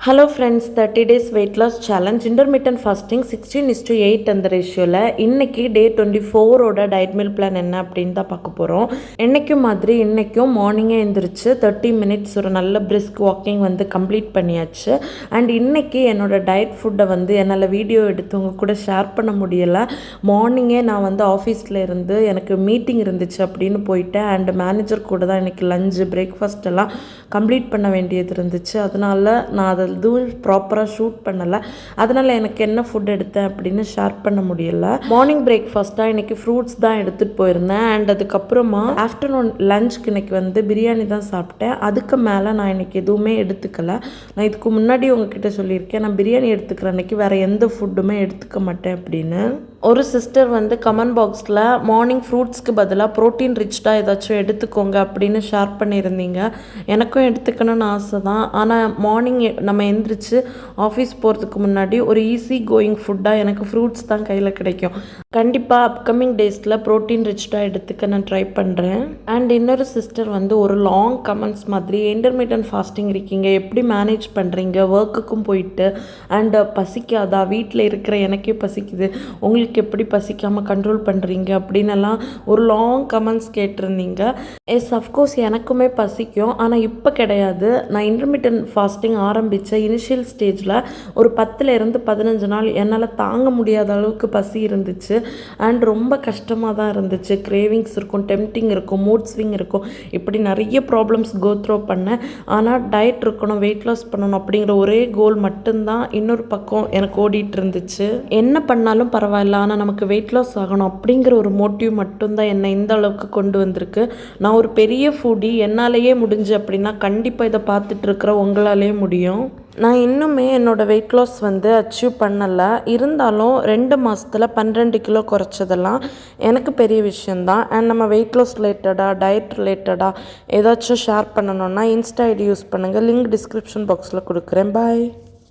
Hello friends, 30 days weight loss challenge intermittent fasting 16:8 அந்த ரேஷியோவில் இன்றைக்கி டே 24ஓட டயட் மீல் பிளான் என்ன அப்படின்னு தான் பார்க்க போகிறோம். என்றைக்கும் மாதிரி இன்றைக்கும் மார்னிங்கே எழுந்திரிச்சு 30 minutes ஒரு நல்ல பிரிஸ்க் வாக்கிங் கம்ப்ளீட் பண்ணியாச்சு. அண்ட் இன்றைக்கி என்னோடய டயட் ஃபுட்டை என்னால் வீடியோ எடுத்து உங்கள் கூட ஷேர் பண்ண முடியலை. மார்னிங்கே நான் ஆஃபீஸில் இருந்து எனக்கு மீட்டிங் இருந்துச்சு அப்படின்னு போயிட்டேன். அண்ட் மேனேஜர் கூட தான் எனக்கு லஞ்சு பிரேக்ஃபாஸ்ட் எல்லாம் கம்ப்ளீட் பண்ண வேண்டியது இருந்துச்சு. அதனால் நான் அதை ப்ராப்பராக ஷூட் பண்ணலை. அதனால் எனக்கு என்ன ஃபுட் எடுத்தேன் அப்படின்னு ஷேர் பண்ண முடியலை. மார்னிங் பிரேக்ஃபாஸ்ட்டாக இன்றைக்கி ஃப்ரூட்ஸ் தான் எடுத்துகிட்டு போயிருந்தேன். அண்ட் அதுக்கப்புறமா ஆஃப்டர்நூன் லஞ்சுக்கு இன்றைக்கி பிரியாணி தான் சாப்பிட்டேன். அதுக்கு மேலே நான் இன்றைக்கி எதுவுமே எடுத்துக்கலை. நான் இதுக்கு முன்னாடி உங்ககிட்ட சொல்லியிருக்கேன், நான் பிரியாணி எடுத்துக்கிற அன்றைக்கி வேறு எந்த ஃபுட்டுமே எடுத்துக்க மாட்டேன் அப்படின்னு. ஒரு சிஸ்டர் கமெண்ட் பாக்ஸில் மார்னிங் ஃப்ரூட்ஸ்க்கு பதிலாக ப்ரோட்டீன் ரிச்டாக ஏதாச்சும் எடுத்துக்கோங்க அப்படின்னு ஷேர் பண்ணியிருந்தீங்க. எனக்கும் எடுத்துக்கணும்னு ஆசை தான். ஆனால் மார்னிங் நம்ம எந்திரிச்சு ஆஃபீஸ் போகிறதுக்கு முன்னாடி ஒரு ஈஸி கோயிங் ஃபுட்டாக எனக்கு ஃப்ரூட்ஸ் தான் கையில் கிடைக்கும். கண்டிப்பாக அப்கமிங் டேஸில் ப்ரோட்டீன் ரிச்டாக எடுத்துக்க நான் ட்ரை பண்ணுறேன். அண்ட் இன்னொரு சிஸ்டர் ஒரு லாங் கமெண்ட்ஸ் மாதிரி இன்டர்மீடியன்ட் ஃபாஸ்டிங் இருக்கீங்க, எப்படி மேனேஜ் பண்ணுறீங்க, ஒர்க்குக்கும் போயிட்டு அண்ட் பசிக்காதா, வீட்டில் இருக்கிற எனக்கே பசிக்குது, உங்களுக்கு எப்படி பசிக்காமல் கண்ட்ரோல் பண்ணுறீங்க அப்படின்னெல்லாம் ஒரு லாங் கமெண்ட்ஸ் கேட்டிருந்தீங்க. எஸ், அஃப்கோர்ஸ் எனக்குமே பசிக்கும். ஆனால் இப்போ கிடையாது. நான் இன்டர்மீடியன்ட் ஃபாஸ்டிங் ஆரம்பித்த இனிஷியல் ஸ்டேஜில் ஒரு 10 to 15 நாள் என்னால் தாங்க முடியாத அளவுக்கு பசி இருந்துச்சு. அண்ட் ரொம்ப கஷ்டமாக தான் இருந்துச்சு. கிரேவிங்ஸ் இருக்கும், டெம்டிங் இருக்கும், மூட் ஸ்விங் இருக்கும், இப்படி நிறைய ப்ராப்ளம்ஸ் கோ த்ரோ பண்ணேன். ஆனால் டயட் இருக்கணும், வெயிட் லாஸ் பண்ணணும் அப்படிங்கிற ஒரே கோல் மட்டும்தான் இன்னொரு பக்கம் எனக்கு ஓடிட்டு இருந்துச்சு. என்ன பண்ணாலும் பரவாயில்ல, ஆனால் நமக்கு வெயிட் லாஸ் ஆகணும் அப்படிங்கிற ஒரு மோட்டிவ் மட்டும்தான் என்னை இந்த அளவுக்கு கொண்டு வந்திருக்கு. நான் ஒரு பெரிய ஃபுடி, என்னாலேயே முடிஞ்சு அப்படின்னா கண்டிப்பாக இதை பார்த்துட்டு இருக்கிற உங்களாலேயே முடியும். நான் இன்னுமே என்னோடய வெயிட் லாஸ் அச்சீவ் பண்ணலை. இருந்தாலும் 2 மாதத்தில் 12 கிலோ குறைச்சதெல்லாம் எனக்கு பெரிய விஷயந்தான். அண்ட் நம்ம வெயிட் லாஸ் ரிலேட்டடாக, டயட் ரிலேட்டடாக ஏதாச்சும் ஷேர் பண்ணணுன்னா இன்ஸ்டா ஐடி யூஸ் பண்ணுங்கள். லிங்க் டிஸ்கிரிப்ஷன் பாக்ஸில் கொடுக்குறேன். பாய்.